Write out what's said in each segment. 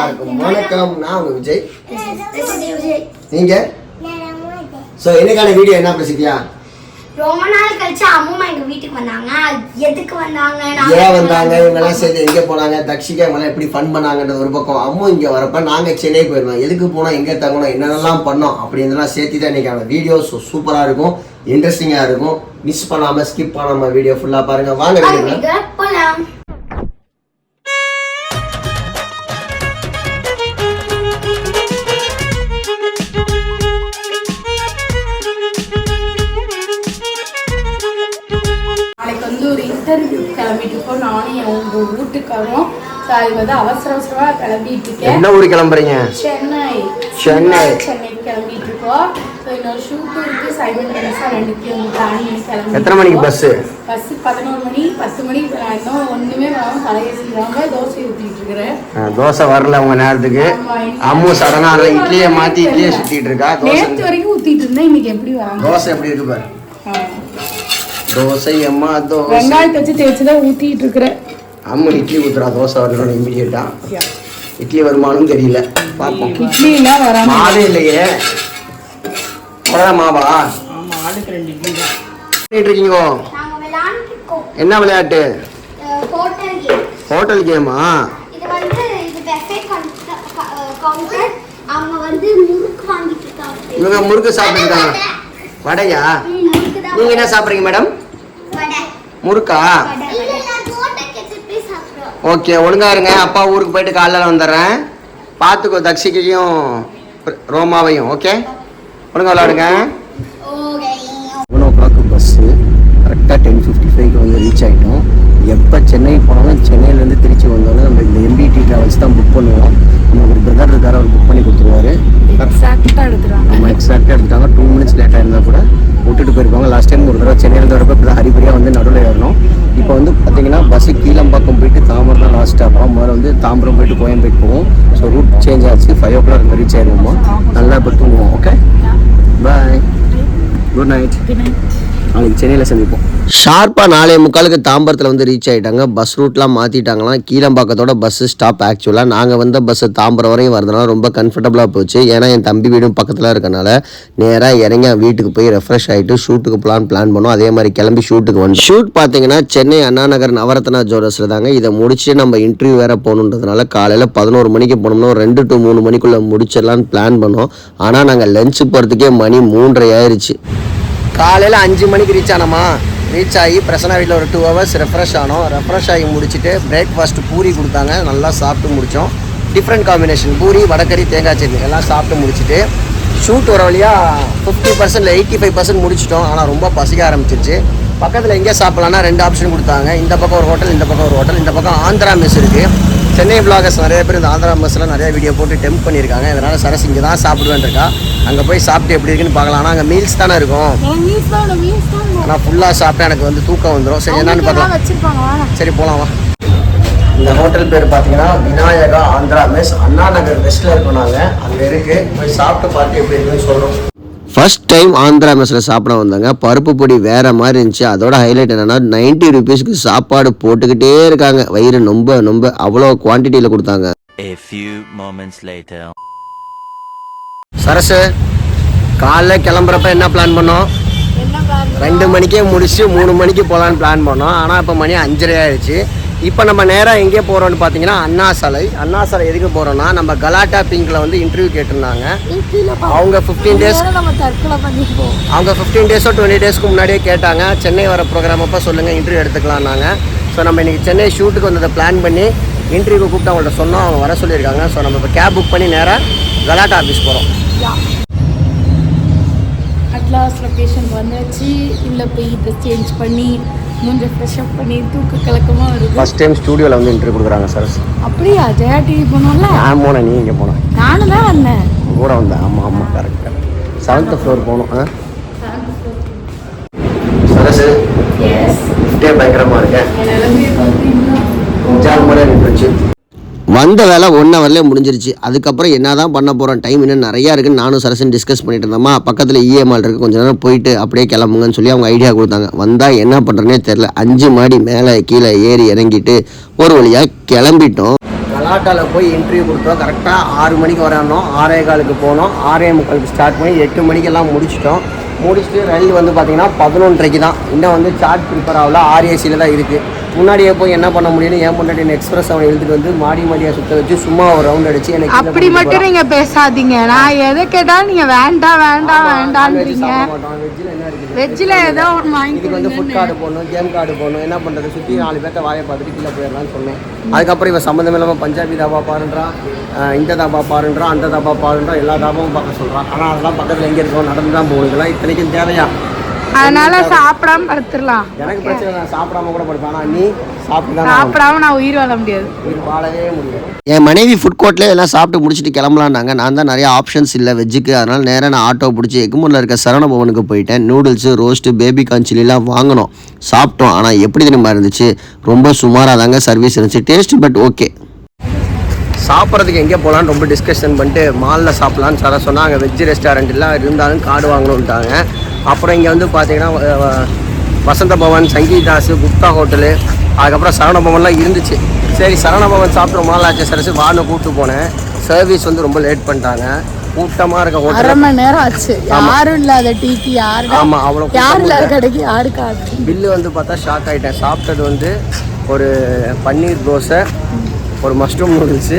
எல்லாருக்கும் வணக்கம். நான் உங்க விஜய். நீங்க சோ இன்னைக்கான வீடியோ என்ன பேசிட்டியா? ரொம்ப நாள் கழிச்சு அம்மா எங்க வீட்டுக்கு வந்தாங்க. எதுக்கு வந்தாங்க, ஏன் வந்தாங்க, இவங்கெல்லாம் சேர்ந்து எங்க போனாங்க, தக்ஷிகா இவங்கெல்லாம் எப்படி ஃபன் பண்ணாங்கன்றது ஒரு பக்கம். அம்மா இங்க வரப்ப நாங்க சென்னை போயிருந்தோம். எதுக்கு போனோம், எங்க தங்கணும், என்னென்னலாம் பண்ணோம் அப்படின்றலாம் சேர்த்து தான் இன்னைக்கான வீடியோ. சூப்பரா இருக்கும், இன்ட்ரெஸ்டிங்கா இருக்கும். மிஸ் பண்ணாம ஸ்கிப் பண்ணாம வீடியோ ஃபுல்லா பாருங்க. வாங்க வீடியோ போலாம். ஒரு இன்டர்வியூ கிளம்பிட்டு இருக்கோம். நானும் எங்க வீட்டுக்காரும் அவசரமா கிளம்பிட்டு இருக்கேன். என்ன ஊரு கிளம்புறீங்க? சென்னை கிளம்பிட்டு இருக்கோம். இன்னொரு ஷூட் இருக்கு. சைமன் டென்ஸா 2 கிளம்பி. எத்தனை மணிக்கு பஸ்? 11 மணி 10 மணிக்கு. இன்னும் ஒண்ணுமே வராம தலையசிக்காம தோசை ஊத்திட்டு இருக்கிறேன். தோசை வரல உங்க நேரத்துக்கு. அம்மு சடனா இட்லியை மாத்தி இட்லியை சுத்திட்டு இருக்கா. நேற்று வரைக்கும் ஊத்திட்டு இருந்தேன். இன்னைக்கு எப்படி வராங்க? தோசை எப்படி இருக்கு பாரு. தோசை அம்மா தோசை வெங்காயத்தை வச்சு தேய்ச்சிதான் ஊத்திட்டு இருக்கிறேன். அம்மா இட்லி ஊத்துறா. தோசை வரணும் இமீடியட்டா. இட்லி வருமானம் தெரியல, பாப்போம். இட்லி எல்லாம் வராம மாவு இல்லையே. மாவா இருக்கீங்க. என்ன விளையாட்டு? ஹோட்டல் கேமா? இது வந்து இது பஃபே கவுண்டர். அவங்க வந்து முறுக்கு வாங்கிட்டு இருக்காங்க. இவங்க முறுக்கு சாப்பிட்டுருக்காங்க. வடையா? நீங்க என்ன சாப்பிடுறீங்க மேடம்? முறுக்கா? ஓகே, ஒழுங்கா இருங்க. அப்பா ஊருக்கு போயிட்டு காலையில் வந்துடுறேன். பார்த்துக்கோ தக்ஷிக்கையும் ரோமாவையும். ஓகே, ஒழுங்கா விளையாடுங்க. 1:00 பஸ்ஸு கரெக்டாக 10:55 வந்து ரீச் ஆகிட்டோம். எப்போ சென்னை போனாலும் சென்னையிலேருந்து திருச்சி வந்தாலும் நம்ம இந்த MBT ட்ராவல்ஸ் தான் புக் பண்ணுவோம். நம்ம ஒரு பிரதர் இருக்கார், அவர் புக் பண்ணி கொடுத்துருவாரு. எக்ஸாக்டாக எடுத்துருவாங்க. நம்ம எக்ஸாக்டாக எடுத்துட்டாங்க. 2 மினிட்ஸ் லேட்டாக இருந்தால் கூட விட்டுட்டு போயிருப்பாங்க. லாஸ்ட் டைம் ஒரு தடவை சென்னையிலேருந்து வரப்போ இப்படி ஹரிபரியாக வந்து நடுவில் ஏறணும். இப்போ வந்து பார்த்தீங்கன்னா பஸ்ஸு கீழம்பாக்கம் போயிட்டு தாம்பரம் தான் லாஸ்ட் ஸ்டாப்பாக. முதல்ல வந்து தாம்பரம் போயிட்டு கோயம்பேடு போவோம். ஸோ ரூட் சேஞ்ச் ஆச்சு. 5 o'clock ரீச் ஆயிடுவோமா. நல்லா இப்போ தூங்குவோம். Okay, bye, good night. நாளைக்கு சென்னையில் சந்திப்போம். ஷார்ப்பாக 4:45 தாம்பரத்தில் வந்து ரீச் ஆகிட்டாங்க. பஸ் ரூட்லாம் மாற்றிட்டாங்களாம். கீழம்பாக்கத்தோட பஸ்ஸு ஸ்டாப். ஆக்சுவலாக நாங்கள் வந்த பஸ்ஸு தாம்பரம் வரையும் வரதுனால ரொம்ப கம்ஃபர்டபுளாக போச்சு. ஏன்னா என் தம்பி வீடும் பக்கத்தில் இருக்கனால நேராக இறங்கி வீட்டுக்கு போய் ரெஃப்ரெஷ் ஆகிட்டு ஷூட்டுக்கு பிளான் பண்ணோம். அதே மாதிரி கிளம்பி ஷூட்டுக்கு வந்து ஷூட் பார்த்தீங்கன்னா சென்னை அண்ணா நகர் நவரத்னா ஜுவல்லர்ஸில் தாங்க. இதை முடிச்சுட்டு நம்ம இன்டர்வியூ வேறு போகணுன்றதுனால காலையில் 11 மணிக்கு போனோம்னா 2 to 3 மணிக்குள்ளே முடிச்சிடலான்னு பிளான் பண்ணோம். ஆனால் நாங்கள் லஞ்சு போகிறதுக்கே மணி 3:30 ஆயிடுச்சு. காலையில் 5 மணிக்கு ரீச் ஆனோமா. ரீச் ஆகி பிரசன்னா வீட்டில் ஒரு 2 hours ரெஃப்ரெஷ் ஆனோம். ரெஃப்ரெஷ் ஆகி முடிச்சுட்டு பிரேக்ஃபாஸ்ட் பூரி கொடுத்தாங்க. நல்லா சாப்பிட்டு முடித்தோம். டிஃப்ரெண்ட் காம்பினேஷன் பூரி, வடக்கறி, தேங்காய் சட்னி எல்லாம் சாப்பிட்டு முடிச்சுட்டு ஷூட் ஒரு வழியாக 50% 85% முடிச்சிட்டோம். ஆனால் ரொம்ப பசிக்க ஆரம்பிச்சிருச்சு. பக்கத்தில் எங்கே சாப்பிட்லான்னா 2 ஆப்ஷன் கொடுத்தாங்க. இந்த பக்கம் ஒரு ஹோட்டல், இந்த பக்கம் ஒரு ஹோட்டல். இந்த பக்கம் ஆந்திரா மெஸ் இருக்குது. சென்னை பிளாகர்ஸ் நிறைய பேர் இந்த ஆந்திரா மெஸ்ஸில் நிறைய வீடியோ போட்டு டெம்ப் பண்ணியிருக்காங்க. இதனால் சரஸ் இங்கே தான் சாப்பிடுவேன் இருக்கா. அங்கே போய் சாப்பிட்டு எப்படி இருக்குன்னு பார்க்கலாம். ஆனால் அங்கே மீல்ஸ் தானே இருக்கும். ஆனால் ஃபுல்லாக சாப்பிட்டா எனக்கு வந்து தூக்கம் வந்துடும். சரி, என்னன்னு பார்க்கலாம். சரி, போகலாம் வா. இந்த ஹோட்டல் பேர் பார்த்தீங்கன்னா விநாயகா ஆந்திரா மெஸ். அண்ணா நகர் வெஸ்ட்டில் இருக்கோம் நாங்கள். அங்கே இருக்குது. போய் சாப்பிட்டு பார்த்து எப்படி இருக்குன்னு சொல்கிறோம். ஃபர்ஸ்ட் டைம் ஆந்திரா மெஸ்ஸில் சாப்பிட வந்தாங்க. பருப்பு பொடி வேறு மாதிரி இருந்துச்சு. அதோட ஹைலைட் என்னென்னா 90 rupeesக்கு சாப்பாடு போட்டுக்கிட்டே இருக்காங்க. வயிறு நொம்ப அவ்வளோ குவான்டிட்டியில் கொடுத்தாங்க. சரசு காலைல கிளம்புறப்ப என்ன பிளான் பண்ணோம்? 2 மணிக்கே முடிச்சு 3 மணிக்கு போகலான்னு பிளான் பண்ணோம். ஆனால் இப்போ மணி 5:30 ஆயிடுச்சு. இப்போ நம்ம நேராக எங்கே போகிறோம்னு பார்த்தீங்கன்னா அண்ணா சாலை. அண்ணா சாலை எதுக்கு போகிறோன்னா நம்ம கலாட்டா பிங்க்கில் வந்து இன்டர்வியூ கேட்டிருந்தாங்க. அவங்க 15 days அவங்க 15 days or 20 daysக்கு முன்னாடியே கேட்டாங்க. சென்னை வர ப்ரோக்ராம் அப்போ சொல்லுங்கள், இன்டர்வியூ எடுத்துக்கலாம்னாங்க. ஸோ நம்ம இன்றைக்கி சென்னை ஷூட்டுக்கு வந்ததை பிளான் பண்ணி இன்டர்வியூக்கு கூப்பிட்டு அவங்கள்ட்ட சொன்னோம். அவங்க வர சொல்லியிருக்காங்க. ஸோ நம்ம இப்போ கேப் புக் பண்ணி நேராக கலாட்டா ஆஃபீஸ் போகிறோம். அட்லாஸ் லொக்கேஷன் வந்தாச்சு. இல்லை போய் ட்ரெஸ் சேஞ்ச் பண்ணி கொஞ்சம் ஃப்ரெஷ் அப் பண்ணி தூக்க கலக்கமாக இருக்குது. ஃபர்ஸ்ட் டைம் ஸ்டூடியோவில் வந்து இன்டர்வியூ கொடுக்குறாங்க சார். அப்படியா? ஜெயா டிவி போனோம்ல. நான் போனேன். நீ இங்கே போனேன்? நானும் தான் வந்தேன். கூட வந்தேன். ஆமாம் கரெக்ட். 7th floor போகணும். சரசு கிஃப்டே பயங்கரமாக இருக்கேன். வந்த வேலை 1 hourலேயே முடிஞ்சிருச்சு. அதுக்கப்புறம் என்ன தான் பண்ண போகிறோம், டைம் இன்னும் நிறையா இருக்குன்னு நானும் சரசன் டிஸ்கஸ் பண்ணிட்டு இருந்தோமா. பக்கத்தில் EMR இருக்குது, கொஞ்சம் நேரம் போயிட்டு அப்படியே கிளம்புங்கன்னு சொல்லி அவங்க ஐடியா கொடுத்தாங்க. வந்தால் என்ன பண்ணுறேன்னே தெரில. 5 மாடி மேலே கீழே ஏறி இறங்கிட்டு ஒரு வழியாக கிளம்பிட்டோம். கலாட்டாவில் போய் இன்டர்வியூ கொடுத்தோம். கரெக்டாக 6 மணிக்கு வரணும். 6:15 போனோம். 6:45 ஸ்டார்ட் பண்ணி 8 மணிக்கெல்லாம் முடிச்சுட்டு ரயில் வந்து பார்த்தீங்கன்னா 11:30 தான். இன்னும் வந்து சார்ட் ப்ரிப்பேர் ஆகல. RACயில் தான் இருக்குது. முன்னாடியே போய் என்ன பண்ண முடியும்னு ஏன் பண்ணி எக்ஸ்பிரஸ் அவனை எழுதிட்டு வந்து மாடியாக சுற்ற வச்சு சும்மா ஒரு ரவுண்ட் அடிச்சு எனக்கு அப்படி மட்டும் நீங்க பேசாதீங்க. நான் எதை கேட்டாலும் நீங்க வேண்டான்றீங்க. வெஜ்ஜில் ஏதோ ஒன்று வாங்கி இதுக்கு வந்து ஃபுட் கார்டு போடணும், கேம் கார்டு போடணும். என்ன பண்ணுறது, சுற்றி 4 பேர்த்த வாயை பார்த்துட்டு கீழே போயிடலான்னு சொன்னேன். அதுக்கப்புறம் இவன் சம்மந்தம் இல்லாமல் பஞ்சாபி தாபா பாருன்றான், இந்த தாபா பாருன்றான், அந்த தாபா பாருன்றான், எல்லா தாபாவும் பார்க்க சொல்கிறான். ஆனால் அதெல்லாம் பக்கத்தில் எங்கே இருக்கோம், நடந்து தான் போகணும். இதெல்லாம் இத்தனைக்கும் தேவையா? அதனால சாப்பிடாம படுத்துடலாம். எனக்கு பிரச்சனை, நான் சாப்பிடாம கூட படுப்பேன். ஆனால் நீ சாப்பிடாம நான் உயிர் வாழ முடியாது, உயிர் வாழவே முடியாது. என் மனைவி ஃபுட் கோர்ட்டில் எல்லாம் சாப்பிட்டு முடிச்சுட்டு கிளம்பலான்னாங்க. நான் தான் நிறைய ஆப்ஷன்ஸ் இல்லை வெஜ்ஜுக்கு. அதனால் நேராக நான் ஆட்டோ பிடிச்சி எக்குமூரில் இருக்க சரவண பவனுக்கு போயிட்டேன். நூடுல்ஸு, ரோஸ்ட்டு, பேபி கார்ன் சில்லிலாம் வாங்கினோம், சாப்பிட்டோம். ஆனால் எப்படி தெரியுமா இருந்துச்சு, ரொம்ப சுமாராக தாங்க சர்வீஸ் இருந்துச்சு. Taste but okay. சாப்பிட்றதுக்கு எங்கே போகலான்னு ரொம்ப டிஸ்கஷன் பண்ணிட்டு மாலில் சாப்பிட்லான்னு சார சொன்னாங்க. வெஜ் ரெஸ்டாரண்ட்லாம் இருந்தாலும் கார்டு வாங்கணுன்ட்டாங்க. அப்புறம் இங்கே வந்து பார்த்தீங்கன்னா வசந்த பவன், சங்கீதாஸ், குப்தா ஹோட்டலு, அதுக்கப்புறம் சரவண பவன்லாம் இருந்துச்சு. சரி சரவண பவன் சாப்பிட்ற மாலாச்சு சரசு வான்னு கூப்பிட்டு போனேன். சர்வீஸ் வந்து ரொம்ப லேட் பண்ணிட்டாங்க. கூட்டமாக இருக்க ஹோட்டல் 1/2 மணி நேரம் ஆச்சு. யாரும் இல்லாத டீக்கு யாரு, ஆமாம் அவ்வளோ யாரும் இல்லாத கடைக்கு யாருக்கு. பில்லு வந்து பார்த்தா ஷாக் ஆகிட்டேன். சாப்பிட்டது வந்து ஒரு பன்னீர் தோசை, ஒரு மஷ்ரூம் நூடுல்ஸு,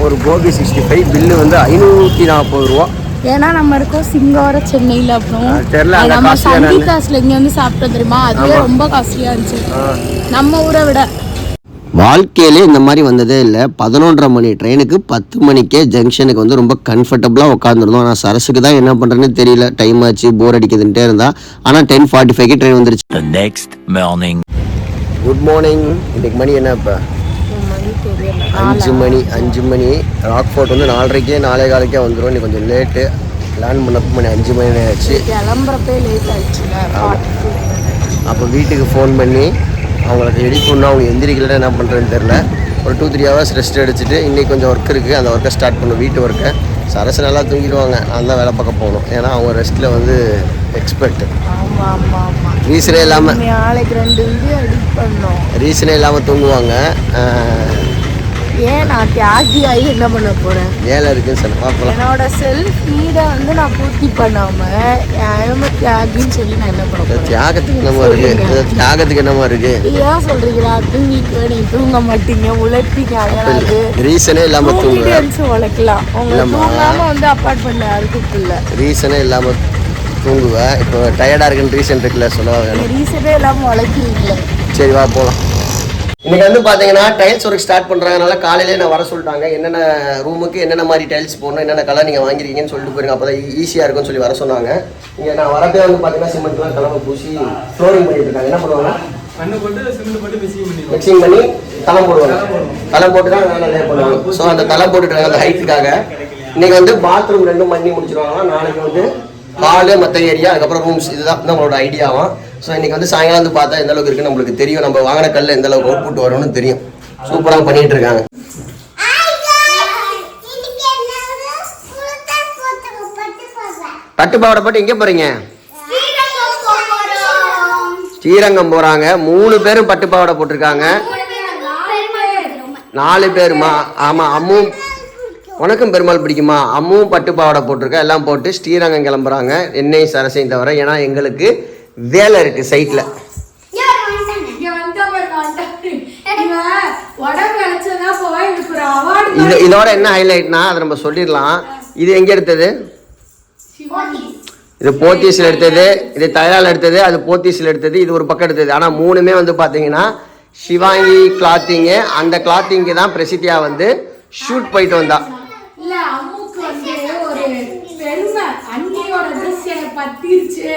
ஒரு கோபி 65. பில்லு வந்து 540 ரூபா. ஏன்னா நம்ம இருக்கோம் சிங்கவர சென்னையில். அப்புறம் தெரியல, நம்ம சங்கீதாஸ்ல இங்கே வந்து சாப்பிட்டோம் தெரியுமா, அதுவே ரொம்ப காஸ்ட்லியாக இருந்துச்சு நம்ம ஊரை விட. வாழ்க்கையிலே இந்த மாதிரி வந்ததே இல்லை. 11:30 மணி ட்ரெயினுக்கு 10 மணிக்கே ஜங்ஷனுக்கு வந்து ரொம்ப கம்ஃபர்டபுளாக உட்காந்துருந்தோம். ஆனால் சரசுக்கு தான் என்ன பண்ணுறேன்னு தெரியல. டைம் ஆச்சு, போர் அடிக்குதுன்ட்டே இருந்தா. ஆனால் 10:45க்கு ட்ரெயின் வந்துருச்சு. Good morning. இன்னைக்கு மணி என்ன இப்போ? 5 மணி. ராக்ஃபோர்ட் வந்து 4:30 4:15 வந்துடும். இன்னைக்கு கொஞ்சம் லேட்டு. லேண்ட் பண்ணப்போ மணி 5 மணி ஆச்சு. கிளம்புறப்பே லேட் ஆயிடுச்சு. அப்போ வீட்டுக்கு ஃபோன் பண்ணி அவங்களுக்கு ரெடி பண்ணால் அவங்க எந்திரிக்கலன்னா என்ன பண்ணுறதுன்னு தெரில. ஒரு 2-3 ஹவர்ஸ் ரெஸ்ட் எடுத்துகிட்டு இன்றைக்கி கொஞ்சம் ஒர்க் இருக்குது, அந்த ஒர்க்கை ஸ்டார்ட் பண்ணும். வீட்டு ஒர்க்கை சரசு நல்லா தூங்கிடுவாங்க. நான் தான் வேலை பார்க்க போகணும். ஏன்னா அவங்க ரெஸ்ட்டில் வந்து எக்ஸ்பர்ட். ரீசனே இல்லாமல் நாளைக்கு 2 வீடியோ எடிட் பண்ணோம். ரீசனே இல்லாமல் தூங்குவாங்க. ஏன் நான் தியாகி ஆகி என்ன பண்ண போகிறேன்? வேலை இருக்குன்னு சொல்ல பார்க்கலாம். என்னோட செல்ஃப் நீடை வந்து நான் பூர்த்தி பண்ணாமல் தியாகின்னு சொல்லி நான் என்ன பண்ண போகிறேன்? தியாகத்துக்கு என்னமா இருக்குது? தியாகத்துக்கு என்னமா இருக்குது? ஏன் சொல்கிறீங்களா? தூங்கிட்டு நீ தூங்க மாட்டீங்க, உழைப்பீங்க. அதாவது ரீசனே இல்லாமல் தூங்குவேன். உழைக்கலாம். உங்களை தூங்காமல் வந்து அப்பார்ட்மெண்ட் யாருக்கும் இல்லை. ரீசனே இல்லாமல் தூங்குவேன். இப்போ டயர்டாக இருக்குன்னு ரீசன் இருக்குல்ல, சொல்லுவாங்க. ரீசனே இல்லாமல் உழைக்கிறீங்களே. சரி வா போகலாம். இன்றைக்கி வந்து பார்த்தீங்கன்னா டைல்ஸ் ஒர்க் ஸ்டார்ட் பண்ணுறாங்கனால காலையிலே நான் வர சொல்லிட்டாங்க. என்னென்ன ரூமுக்கு என்னென்ன மாதிரி டைல்ஸ் போடணும், என்னென்ன கலர் நீங்கள் வாங்கிருக்கீங்கன்னு சொல்லிட்டு போயிருங்க. அப்போ தான் ஈஸியாக இருக்கும்னு சொல்லி வர சொன்னாங்க. இங்கே நான் வரப்பே வந்து பார்த்தீங்கன்னா சிமெண்ட்லாம் கலவை பூசி ஃப்ளோரிங் பண்ணிட்டு இருக்காங்க. என்ன பண்ணுவாங்க, மிக்சிங் பண்ணி தளம் போடுவாங்க. தளம் போட்டு தான் நல்லா பண்ணுவாங்க. ஸோ அந்த தளம் போட்டுட்டாங்க அந்த ஹைட்டுக்காக. இன்றைக்கி வந்து பாத்ரூம் 2 பண்ணி முடிச்சிருவாங்க. நாளைக்கு வந்து ஹாலு, மற்ற ஏரியா, அதுக்கப்புறம் ரூம்ஸ். இதுதான் நம்மளோட ஐடியாவும். ஸோ இன்றைக்கி வந்து சாயங்காலம் வந்து பார்த்தா எந்த அளவுக்கு இருக்குன்னு நம்மளுக்கு தெரியும். நம்ம வாங்கின கல்ல எந்த அளவுக்கு அவுட்புட் வரும்னு தெரியும். சூப்பராக பண்ணிட்டு இருக்காங்க. பட்டுப்பாவடை போட்டு எங்கே போகிறீங்க? ஸ்ரீரங்கம் போகிறாங்க. 3 பேரும் பட்டுப்பாவடை போட்டிருக்காங்க. 4 பேருமா? ஆமாம், அம்மும் உனக்கும் பெருமாள் பிடிக்குமா? அம்மும் பட்டுப்பாவடை போட்டிருக்கா. எல்லாம் போட்டு ஸ்ரீரங்கம் கிளம்புறாங்க. என்னையும் சரசையும் தவிர. ஏன்னா எங்களுக்கு வேலை இருக்கு சைட்ல. இதோட என்ன ஹைலைட்னா அதை நம்ம சொல்லிடலாம். இது எங்க எடுத்தது? இது போத்தீஸ்ல எடுத்தது, இது தயாரால எடுத்தது, அது போத்தீஸ்ல எடுத்தது, இது ஒரு பக்கம் எடுத்தது. ஆனா 3மே வந்து பாத்தீங்கன்னா சிவாங்கி கிளாத்திங்கு. அந்த கிளாத்திங்கு தான் பிரசித்தியா வந்து ஷூட் போயிட்டு வந்தா. பத்திருச்சு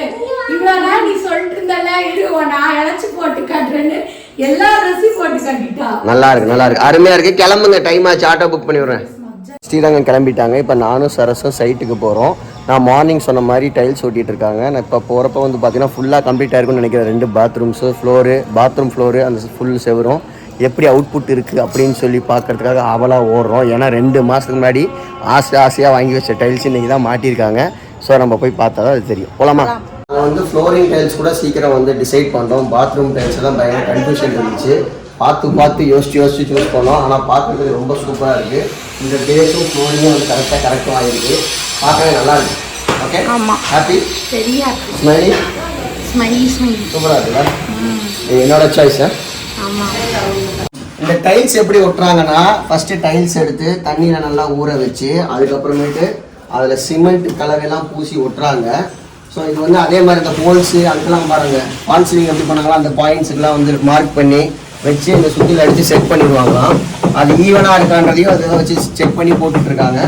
இவ்வளவு நீ சொல்லிட்டு இருந்தால, நான் இழைச்சு போட்டு காட்டுறேன்னு எல்லா ட்ரெஸ்ஸையும் போட்டு காட்டிட்டா. நல்லா இருக்கு, அருமையா இருக்கு. கிளம்புங்க, டைம் ஆச்சு. ஆட்டோ புக் பண்ணி விடுறேன். ஸ்ரீரங்கம் கிளம்பிட்டாங்க. இப்போ நானும் சரசும் சைட்டுக்கு போகிறோம். நான் மார்னிங் சொன்ன மாதிரி டைல்ஸ் ஓட்டிகிட்டு இருக்காங்க. நான் இப்போ போகிறப்ப வந்து பார்த்தீங்கன்னா ஃபுல்லாக கம்ப்ளீட் ஆயிருக்குன்னு நினைக்கிறேன். 2 பாத்ரூம்ஸு, பாத்ரூம் ஃப்ளோரு, அந்த ஃபுல் செவரும் எப்படி அவுட்புட் இருக்குது அப்படின்னு சொல்லி பார்க்கறதுக்காக அவளாக ஓடுறோம். ஏன்னா 2 மாதத்துக்கு முன்னாடி ஆசையாக வாங்கி வச்ச டைல்ஸ் இன்றைக்கி தான் மாட்டியிருக்காங்க. ஸோ நம்ம போய் பார்த்தா தான் அது தெரியும். போகலாமா? நாங்கள் வந்து ஃப்ளோரிங் டைல்ஸ் கூட சீக்கிரம் வந்து டிசைட் பண்ணுறோம். பாத்ரூம் டைல்ஸ் தான் பயங்கர கன்ஃபியூஷன் இருந்துச்சு. பார்த்து யோசிச்சு சூஸ் பண்ணோம். ஆனால் பார்க்குறதுக்கு ரொம்ப சூப்பராக இருக்குது. இந்த டேட்டும் ஃப்ளோரிங்கும் வந்து கரெக்டாக ஆகிருக்கு. பார்க்கவே நல்லா இருக்கு. ஓகே, ஆமாம், ஹாப்பி, சரியா ஸ்மைலி, ஸ்மைலி சூப்பராக இருக்குல்ல? என்னோட சாய்ஸ். ஆமாம். இந்த டைல்ஸ் எப்படி ஒட்டுறாங்கன்னா, ஃபஸ்ட்டு டைல்ஸ் எடுத்து தண்ணியில் நல்லா ஊற வச்சு அதுக்கப்புறமேட்டு அதில் சிமெண்ட் கலரெல்லாம் பூசி ஒட்டுறாங்க. ஸோ இது வந்து அதே மாதிரி இந்த ஹோல்ஸு அதுக்கெல்லாம் பாருங்கள், பான்சிலிங் எப்படி பண்ணாங்களோ அந்த பாயிண்ட்ஸுக்கெல்லாம் வந்து மார்க் பண்ணி வச்சு இந்த சுற்றியில் அடித்து செட் பண்ணிடுவாங்களாம். அது ஈவனாக இருக்கான்றதையும் அதை வச்சு செக் பண்ணி போட்டுட்ருக்காங்க.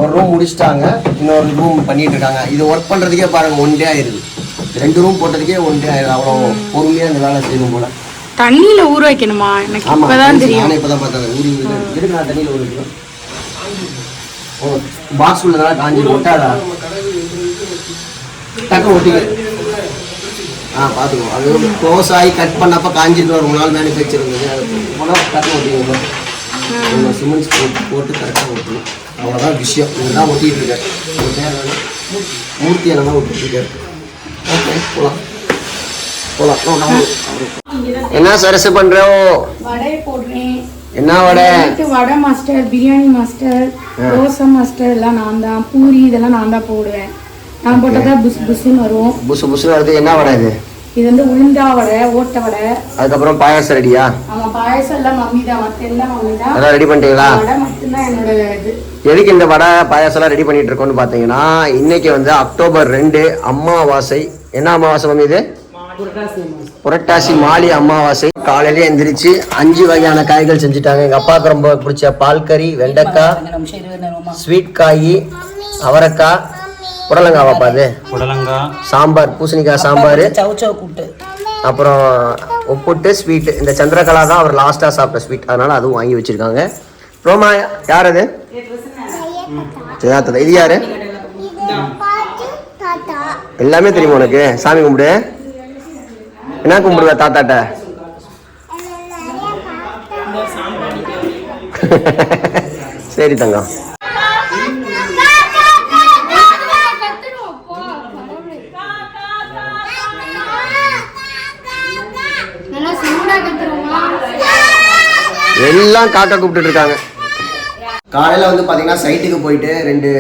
ஒரு ரூம் முடிச்சிட்டாங்க, இன்னொரு ரூம் பண்ணிட்டு இருக்காங்க. இது ஒர்க் பண்ணுறதுக்கே பாருங்கள் 1 டே ஆயிடுது. 2 ரூம் போட்டதுக்கே 1 டே ஆயிடுது. அவ்வளோ பொறுமையாக இந்த வேலை செய்யணும் போல. தண்ணியில ஊற வைக்கணுமா? எனக்கு இப்பதான் தெரியும். நானே இப்பதான் பார்த்தேன். ஊறி இருக்கு. நான் தண்ணியில் ஊற வைக்கணும். ஓ, பாக்ஸ் உள்ளதால காஞ்சி ஒட்டாதா? டக்கு ஒட்டிக்க. பார்த்துக்கோ. அது க்ளோஸ் ஆகி கட் பண்ணப்போ காஞ்சிருக்கு. ஒரு நாள் மேனுஃபேக்சர் இருந்தது. அது போனால் டக்கு ஒட்டிக்கணும். சிமெண்ட்ஸ் போட்டு கரெக்டாக ஒட்டணும். அவ்வளோதான் விஷயம். இதுதான் ஒட்டிகிட்டு இருக்கேன். ஒரு பேர் வேணும், மூர்த்தி என்னமா ஒட்டிகிட்ருக்காரு. ஓகே, போகலாம். என்ன சரசு பண்றோம்? வடை போடுறேன். என்ன vada? Vada master, biryani master, dosa master எல்லாம் நான் தான். பூரி இதெல்லாம் நான் தான் போடுவேன். நான் போட்டதான் புஸ் புஸ்ன்னு வரும். புசு வருது. என்ன வடை இது? இது வந்து உளுந்தா வடை, ஓட்ட வடை. அதுக்கப்புறம் பாயாசம் ரெடியா? ஆமா, பாயாசம் எல்லாம் மம்மி தான். மத்த எல்லாம் மம்மி தான். எல்லாம் ரெடி பண்ணிட்டீங்களா? வடை மட்டும்தான் என்னோட இது. எதுக்கு இந்த வடை பாயாசம் எல்லாம் ரெடி பண்ணிட்டு இருக்கோம்னு பாத்தீங்கன்னா, இன்னைக்கு வந்து அக்டோபர் 2 அமாவாசை. என்ன அமாவாசை மம்மி இது? புரட்டாசி மாலி அமாவாசை. காலையில எந்திரிச்சு 5 வகையான காய்கள் செஞ்சுட்டாங்க. எங்க அப்பாவுக்கு ரொம்ப பிடிச்ச பால்கறி, வெண்டைக்காய், ஸ்வீட் காய், அவரைக்காய், புடலங்காய். பாப்பாது புடலங்காய், சாம்பார், பூசணிக்காய் சாம்பார், அப்புறம் உப்புட்டு ஸ்வீட். இந்த சந்திரகலா தான் அவர் லாஸ்டா சாப்பிட்ட ஸ்வீட், அதனால அதுவும் வாங்கி வச்சிருக்காங்க. ரோமா யார் அது? ஜெயாத்தா. இது யாரு? எல்லாமே தெரியுமா உனக்கு? சாமி கும்பிடு. என்ன கும்பிடுவ தாத்தாட்ட? சரி தங்கம். எல்லாம் காக்கா கூப்பிட்டு இருக்காங்க. காலையில் வந்து பார்த்தீங்கன்னா சைட்டுக்கு போயிட்டு 2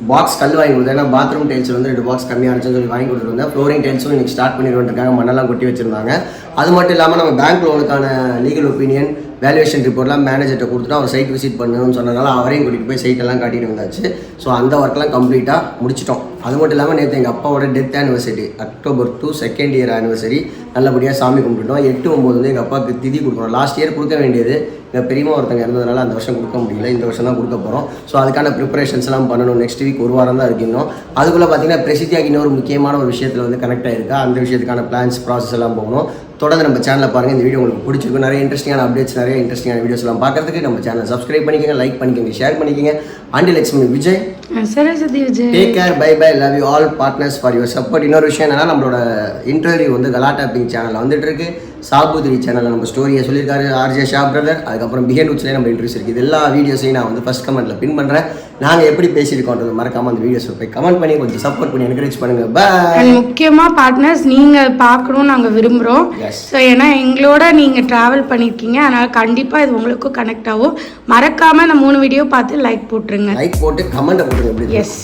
பாக்ஸ் கல் வாங்கி கொடுத்தேன். ஏன்னா பாத்ரூம் டைல்ஸ் வந்து 2 பாக்ஸ் கம்மியானுச்சுன்னு சொல்லி வாங்கி கொடுத்துருந்தேன். ஃப்ளோரிங் டைல்ஸும் இன்னைக்கு ஸ்டார்ட் பண்ணிடுவாங்க. மண்ணெல்லாம் கொட்டி வச்சிருந்தாங்க. அது மட்டும் இல்லாமல் நம்ம பேங்க் லோனுக்கான லீகல் ஒப்பீனியன், வேல்யூவேஷன் ரிப்போர்ட்லாம் மேனேஜர்கிட்ட கொடுத்துட்டு அவர் சைட் விசிட் பண்ணணும்னு சொன்னதால அவரையும் கூட்டிகிட்டு போய் சைட்டெல்லாம் காட்டிட்டு வந்தாச்சு. ஸோ அந்த ஒர்க்கெலாம் கம்ப்ளீட்டாக முடிச்சிட்டோம். அது மட்டும் இல்லாமல் நேற்று எங்கள் அப்பாவோட death anniversary, October 2 second year anniversary நல்லபடியாக சாமி கும்பிட்டுட்டோம். 8/9 வந்து எங்கள் அப்பாவுக்கு திதி கொடுக்கணும். லாஸ்ட் இயர் கொடுக்க வேண்டியது எங்கள் பெரியமா ஒருத்தங்க இருந்ததுனால அந்த வருஷம் கொடுக்க முடியல. இந்த வருஷம் தான் கொடுக்க போகிறோம். ஸோ அதுக்கான ப்ரிப்பரேஷன்ஸ் எல்லாம் பண்ணணும். நெக்ஸ்ட் வீக் 1 வாரம் தான் இருக்கணும். அதுக்குள்ளே பார்த்தீங்கன்னா பிரசித்தியாக இன்னொரு முக்கியமான ஒரு விஷயத்தில் வந்து கனெக்ட் ஆகிருக்கா. அந்த விஷயத்துக்கான பிளான்ஸ் ப்ராசஸ் எல்லாம் போகணும். தொடர்ந்து நம்ம சேனலை பாருங்கள். இந்த வீடியோ உங்களுக்கு பிடிச்சிருக்கும். நிறைய இன்ட்ரெஸ்டிங்கான அப்டேட்ஸ், நிறைய இன்ட்ரெஸ்டிங்கான வீடியோஸ் எல்லாம் பார்க்கறதுக்கு நம்ம சேனல் சப்ஸ்கிரைப் பண்ணிக்கோங்க, லைக் பண்ணிக்கோங்க, ஷேர் பண்ணிக்கோங்க. Until Lakshmi Vijay, Saraswathi Vijay. Take care, bye bye, love you all partners for your support. இன்னொரு விஷயம் என்னன்னா, நம்மளோட இன்டர்வியூ வந்து கலாட்டாப்பிங் சேனலில் வந்துட்டு இருக்கு. சாபுதிரி சேனலில் நம்ம ஸ்டோரியை சொல்லியிருக்காரு ஆர்ஜே ஷா பிரதர். அதுக்கப்புறம் பிஹைண்ட் உட்ஸ்லேயே நம்ம இன்ட்ரெஸ்ட் இருக்குது. இது எல்லா வீடியோஸையும் நான் வந்து ஃபர்ஸ்ட் கமெண்ட்டில் பின் பண்ணுறேன். நாங்கள் எப்படி பேசியிருக்கோன்றது மறக்காமல் அந்த வீடியோஸ் போய் கமெண்ட் பண்ணி கொஞ்சம் சப்போர்ட் பண்ணி என்கரேஜ் பண்ணுங்கள். பாய். முக்கியமாக பார்ட்னர்ஸ் நீங்கள் பார்க்கணும்னு நாங்கள் விரும்புகிறோம். ஸோ ஏன்னா எங்களோட நீங்கள் ட்ராவல் பண்ணியிருக்கீங்க, அதனால் கண்டிப்பாக இது உங்களுக்கும் கனெக்ட் ஆகும். மறக்காமல் இந்த 3 வீடியோ பார்த்து லைக் போட்டுருங்க. லைக் போட்டு கமெண்ட் போட்டுருங்க. எஸ்.